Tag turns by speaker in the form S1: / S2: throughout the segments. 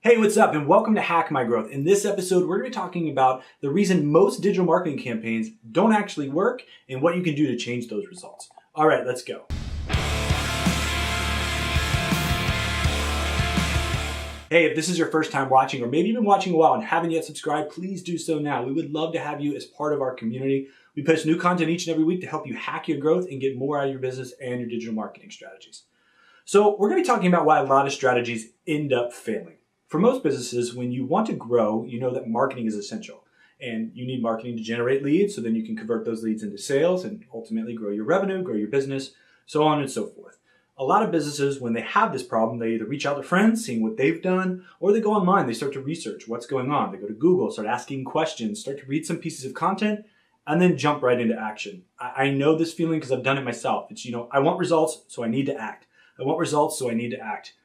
S1: Hey, what's up, and welcome to Hack My Growth. In this episode, we're going to be talking about the reason most digital marketing campaigns don't actually work and what you can do to change those results. All right, let's go. Hey, if this is your first time watching, or maybe you've been watching a while and haven't yet subscribed, please do so now. We would love to have you as part of our community. We post new content each and every week to help you hack your growth and get more out of your business and your digital marketing strategies. So we're going to be talking about why a lot of strategies end up failing. For most businesses, when you want to grow, you know that marketing is essential. And you need marketing to generate leads, so then you can convert those leads into sales and ultimately grow your revenue, grow your business, so on and so forth. A lot of businesses, when they have this problem, they either reach out to friends, seeing what they've done, or they go online, they start to research what's going on. They go to Google, start asking questions, start to read some pieces of content, and then jump right into action. I know this feeling because I've done it myself. It's, I want results, so I need to act. I want results, so I need to act.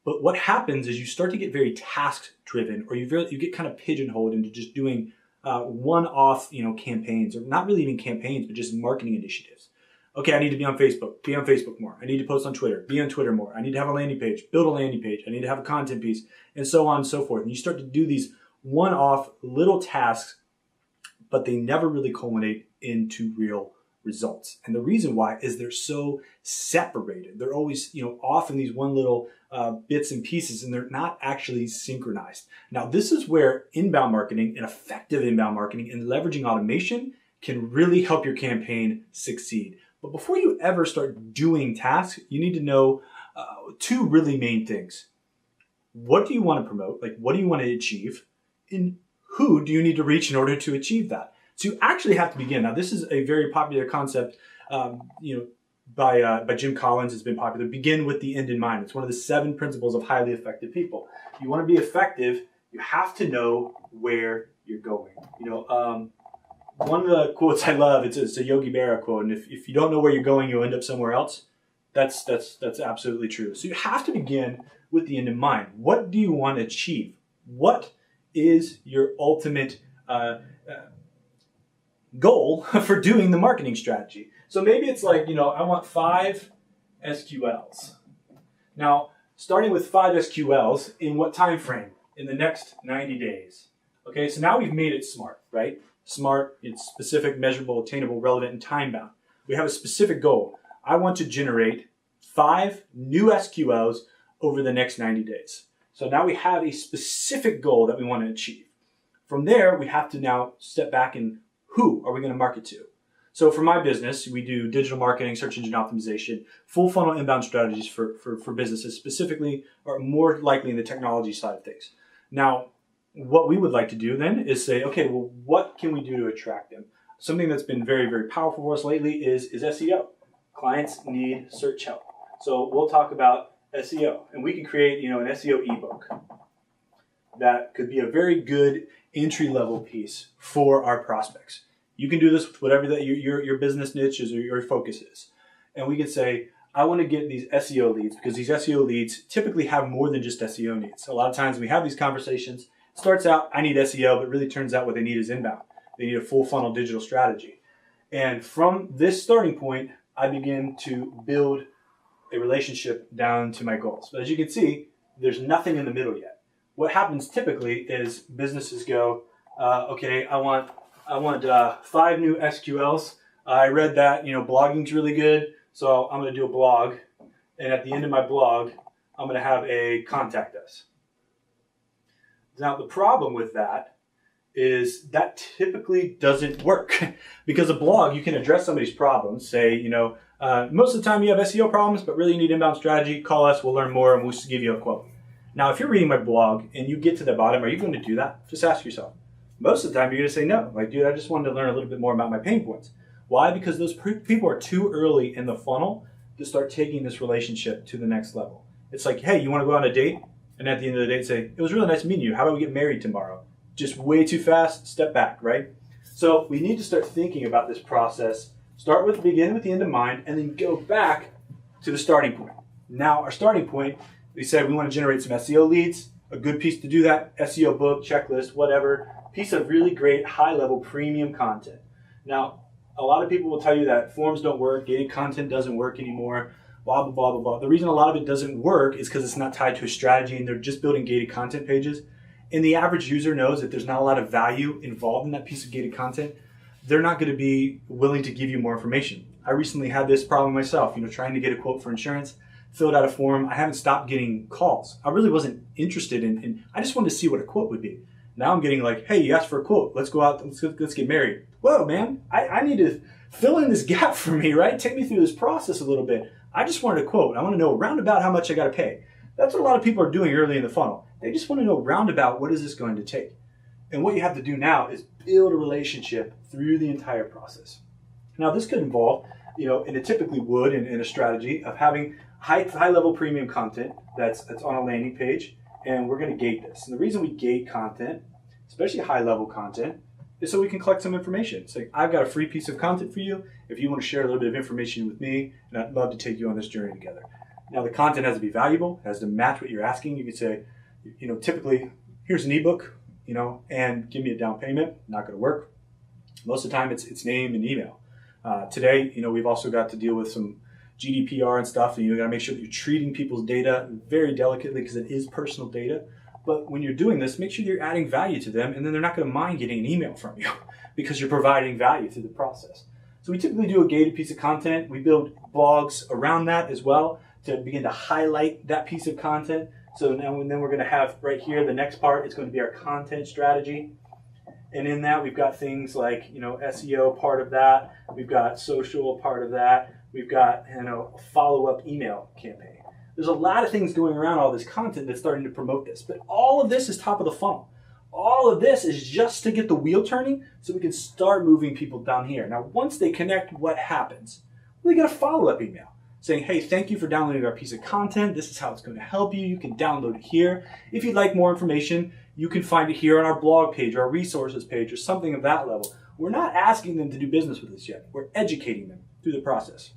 S1: But what happens is you start to get very task-driven, or you get kind of pigeonholed into just doing one-off, campaigns, or not really even campaigns, but just marketing initiatives. Okay, I need to be on Facebook more. I need to post on Twitter, be on Twitter more. I need to have a landing page, build a landing page. I need to have a content piece, and so on and so forth. And you start to do these one-off little tasks, but they never really culminate into real results. And the reason why is they're so separated. They're always, off in these one little bits and pieces, and they're not actually synchronized. Now, this is where inbound marketing and effective inbound marketing and leveraging automation can really help your campaign succeed. But before you ever start doing tasks, you need to know two really main things. What do you want to promote? Like, what do you want to achieve? And who do you need to reach in order to achieve that? So you actually have to begin. Now, this is a very popular concept, by Jim Collins. It's been popular. Begin with the end in mind. It's one of the 7 principles of highly effective people. If you want to be effective, you have to know where you're going. One of the quotes I love, it's a Yogi Berra quote, and if you don't know where you're going, you'll end up somewhere else. That's absolutely true. So you have to begin with the end in mind. What do you want to achieve? What is your ultimate goal for doing the marketing strategy? So maybe it's like, I want 5 SQLs. Now, starting with 5 SQLs, in what time frame? In the next 90 days. Okay, so now we've made it smart, right? Smart, it's specific, measurable, attainable, relevant, and time-bound. We have a specific goal. I want to generate 5 new SQLs over the next 90 days. So now we have a specific goal that we want to achieve. From there, we have to now step back and who are we going to market to? So for my business, we do digital marketing, search engine optimization, full funnel inbound strategies for businesses specifically, or more likely in the technology side of things. Now, what we would like to do then is say, okay, well, what can we do to attract them? Something that's been very, very powerful for us lately is SEO. Clients need search help. So we'll talk about SEO, and we can create, an SEO ebook that could be a very good entry-level piece for our prospects. You can do this with whatever that your business niche is or your focus is. And we can say, I want to get these SEO leads, because these SEO leads typically have more than just SEO needs. A lot of times we have these conversations, it starts out, I need SEO, but really turns out what they need is inbound. They need a full funnel digital strategy. And from this starting point, I begin to build a relationship down to my goals. But as you can see, there's nothing in the middle yet. What happens typically is businesses go, okay, I want 5 new SQLs. I read that, blogging's really good, so I'm going to do a blog. And at the end of my blog, I'm going to have a contact us. Now, the problem with that is that typically doesn't work because a blog, you can address somebody's problems. Say, most of the time you have SEO problems, but really you need inbound strategy. Call us, we'll learn more, and we'll just give you a quote. Now, if you're reading my blog and you get to the bottom, are you going to do that? Just ask yourself. Most of the time, you're going to say no. Like, dude, I just wanted to learn a little bit more about my pain points. Why? Because those people are too early in the funnel to start taking this relationship to the next level. It's like, hey, you want to go on a date? And at the end of the day, say, it was really nice meeting you. How about we get married tomorrow? Just way too fast, step back, right? So we need to start thinking about this process. Begin with the end in mind, and then go back to the starting point. Now, our starting point, we said we want to generate some SEO leads. A good piece to do that, SEO book, checklist, whatever. Piece of really great, high-level, premium content. Now, a lot of people will tell you that forms don't work, gated content doesn't work anymore. blah, blah, blah, blah, blah. The reason a lot of it doesn't work is because it's not tied to a strategy and they're just building gated content pages. And the average user knows that there's not a lot of value involved in that piece of gated content. They're not going to be willing to give you more information. I recently had this problem myself, trying to get a quote for insurance, filled out a form. I haven't stopped getting calls. I really wasn't interested in I just wanted to see what a quote would be. Now I'm getting like, hey, you asked for a quote. Let's go out, let's get married. Whoa, man, I need to fill in this gap for me, right? Take me through this process a little bit. I just wanted a quote. I want to know roundabout how much I got to pay. That's what a lot of people are doing early in the funnel. They just want to know roundabout what is this going to take. And what you have to do now is build a relationship through the entire process. Now this could involve, and it typically would in a strategy of having high level premium content that's on a landing page, and we're going to gate this. And the reason we gate content, especially high level content, is so we can collect some information. It's like, I've got a free piece of content for you if you want to share a little bit of information with me, and I'd love to take you on this journey together. Now the content has to be valuable, has to match what you're asking. You could say, typically, here's an ebook, and give me a down payment. Not going to work. Most of the time it's name and email. Today, we've also got to deal with some GDPR and stuff, and you got to make sure that you're treating people's data very delicately because it is personal data. But when you're doing this, make sure you're adding value to them, and then they're not going to mind getting an email from you because you're providing value through the process. So we typically do a gated piece of content. We build blogs around that as well to begin to highlight that piece of content. So now and then we're going to have right here, the next part is going to be our content strategy. And in that, we've got things like, SEO part of that. We've got social part of that. We've got, a follow-up email campaign. There's a lot of things going around all this content that's starting to promote this. But all of this is top of the funnel. All of this is just to get the wheel turning so we can start moving people down here. Now, once they connect, what happens? Well, they get a follow-up email saying, hey, thank you for downloading our piece of content. This is how it's going to help you. You can download it here. If you'd like more information, you can find it here on our blog page or our resources page or something of that level. We're not asking them to do business with us yet. We're educating them through the process.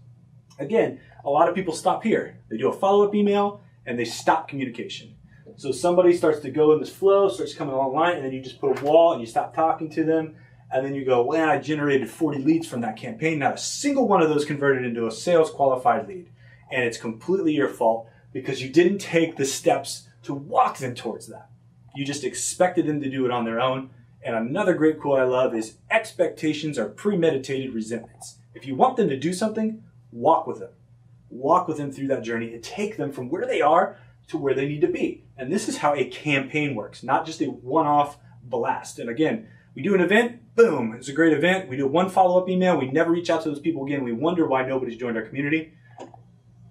S1: Again, a lot of people stop here. They do a follow-up email and they stop communication. So somebody starts to go in this flow, starts coming online, and then you just put a wall and you stop talking to them. And then you go, well, I generated 40 leads from that campaign. Not a single one of those converted into a sales qualified lead. And it's completely your fault because you didn't take the steps to walk them towards that. You just expected them to do it on their own. And another great quote I love is, expectations are premeditated resentments. If you want them to do something, walk with them. Walk with them through that journey and take them from where they are to where they need to be. And this is how a campaign works, not just a one-off blast. And again, we do an event, boom, it's a great event. We do one follow-up email. We never reach out to those people again. We wonder why nobody's joined our community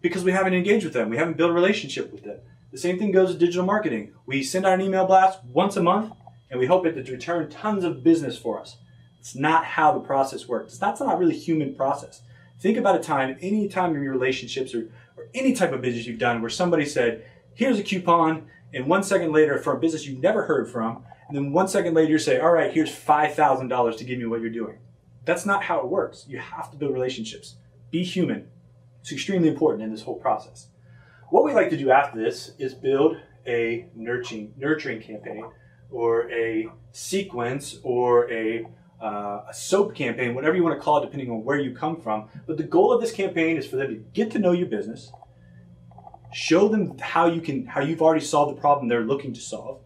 S1: because we haven't engaged with them. We haven't built a relationship with them. The same thing goes with digital marketing. We send out an email blast once a month, and we hope it to return tons of business for us. It's not how the process works. That's not really human process. Think about a time, any time in your relationships or any type of business you've done where somebody said, here's a coupon, and 1 second later from a business you've never heard from, and then 1 second later you say, all right, here's $5,000 to give me what you're doing. That's not how it works. You have to build relationships. Be human. It's extremely important in this whole process. What we like to do after this is build a nurturing campaign or a sequence or a soap campaign, whatever you want to call it, depending on where you come from. But the goal of this campaign is for them to get to know your business, show them how you've already solved the problem they're looking to solve,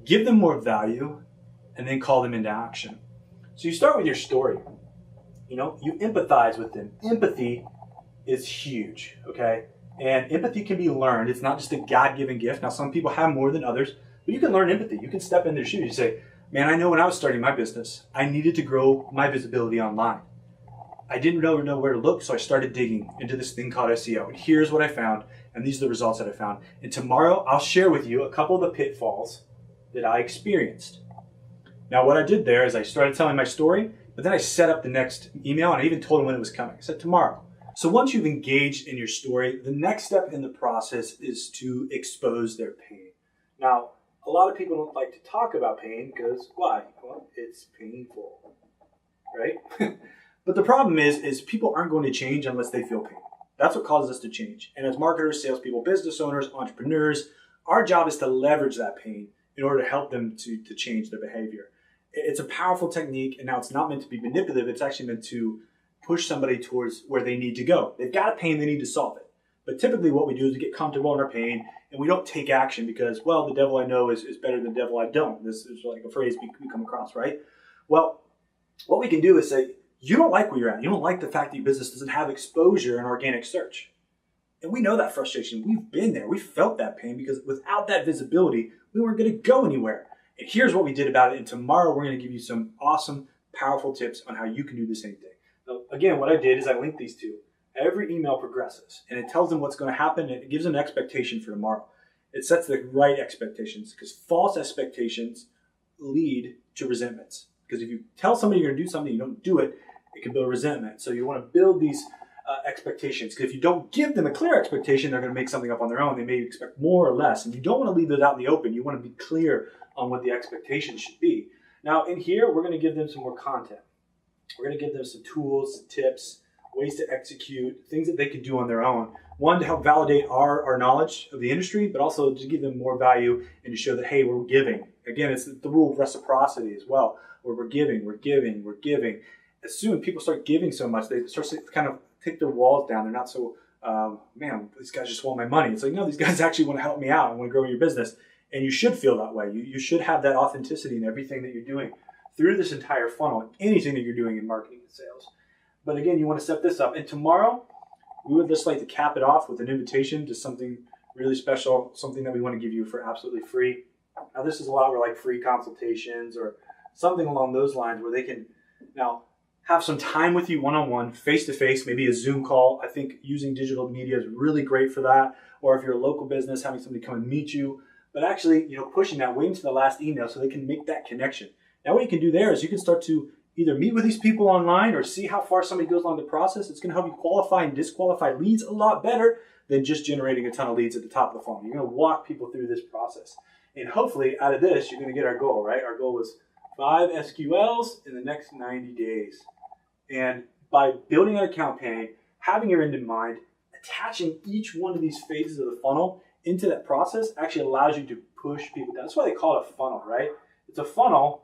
S1: give them more value, and then call them into action. So you start with your story. You empathize with them. Empathy is huge, okay? And empathy can be learned. It's not just a God-given gift. Now, some people have more than others, but you can learn empathy. You can step in their shoes. You say, man, I know when I was starting my business, I needed to grow my visibility online. I didn't really know where to look, so I started digging into this thing called SEO. And here's what I found, and these are the results that I found. And tomorrow, I'll share with you a couple of the pitfalls that I experienced. Now, what I did there is I started telling my story, but then I set up the next email, and I even told them when it was coming. I said, tomorrow. So once you've engaged in your story, the next step in the process is to expose their pain. Now, a lot of people don't like to talk about pain because, why? Well, it's painful, right? But the problem is people aren't going to change unless they feel pain. That's what causes us to change. And as marketers, salespeople, business owners, entrepreneurs, our job is to leverage that pain in order to help them to change their behavior. It's a powerful technique, and now it's not meant to be manipulative. It's actually meant to push somebody towards where they need to go. They've got a pain, they need to solve it. But typically what we do is we get comfortable in our pain and we don't take action because, well, the devil I know is better than the devil I don't. This is like a phrase we come across, right? Well, what we can do is say, you don't like where you're at. You don't like the fact that your business doesn't have exposure in organic search. And we know that frustration. We've been there. We felt that pain because without that visibility, we weren't going to go anywhere. And here's what we did about it. And tomorrow we're going to give you some awesome, powerful tips on how you can do the same thing. So again, what I did is I linked these two. Every email progresses and it tells them what's going to happen. And it gives them an expectation for tomorrow. It sets the right expectations because false expectations lead to resentments. Because if you tell somebody you're going to do something, you don't do it, it can build resentment. So you want to build these expectations. Because if you don't give them a clear expectation, they're going to make something up on their own. They may expect more or less. And you don't want to leave those out in the open. You want to be clear on what the expectation should be. Now in here, we're going to give them some more content. We're going to give them some tools, tips, ways to execute, things that they can do on their own. One, to help validate our knowledge of the industry, but also to give them more value and to show that, hey, we're giving. Again, it's the rule of reciprocity as well, where we're giving. As soon as people start giving so much, they start to kind of take their walls down. They're not so, man, these guys just want my money. It's like, no, these guys actually want to help me out and want to grow your business. And you should feel that way. You should have that authenticity in everything that you're doing through this entire funnel, anything that you're doing in marketing and sales. But again, you want to set this up. And tomorrow, we would just like to cap it off with an invitation to something really special, something that we want to give you for absolutely free. Now, this is a lot where like free consultations or something along those lines where they can now have some time with you one-on-one, face-to-face, maybe a Zoom call. I think using digital media is really great for that. Or if you're a local business, having somebody come and meet you. But actually, pushing that, waiting to the last email so they can make that connection. Now, what you can do there is you can start to either meet with these people online or see how far somebody goes along the process. It's going to help you qualify and disqualify leads a lot better than just generating a ton of leads at the top of the funnel. You're going to walk people through this process. And hopefully, out of this, you're going to get our goal, right? Our goal was 5 SQLs in the next 90 days. And by building an account campaign, having your end in mind, attaching each one of these phases of the funnel into that process actually allows you to push people down. That's why they call it a funnel, right? It's a funnel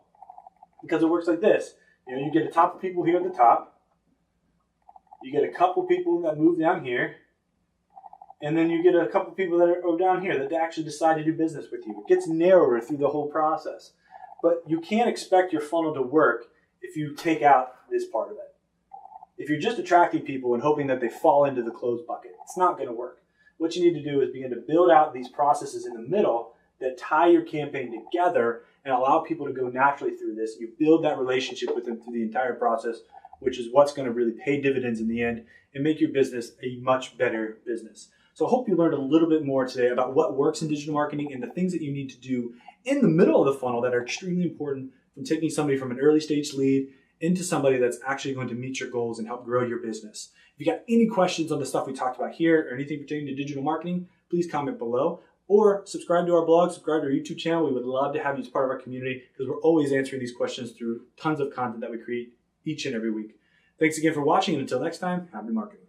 S1: because it works like this. You get a top of people here at the top. You get a couple people that move down here. And then you get a couple people that are down here that actually decide to do business with you. It gets narrower through the whole process. But you can't expect your funnel to work if you take out this part of it. If you're just attracting people and hoping that they fall into the closed bucket, it's not going to work. What you need to do is begin to build out these processes in the middle that tie your campaign together and allow people to go naturally through this. You build that relationship with them through the entire process, which is what's going to really pay dividends in the end and make your business a much better business. So I hope you learned a little bit more today about what works in digital marketing and the things that you need to do in the middle of the funnel that are extremely important from taking somebody from an early stage lead into somebody that's actually going to meet your goals and help grow your business. If you got any questions on the stuff we talked about here or anything pertaining to digital marketing, please comment below. Or subscribe to our blog, subscribe to our YouTube channel. We would love to have you as part of our community because we're always answering these questions through tons of content that we create each and every week. Thanks again for watching, and until next time, happy marketing.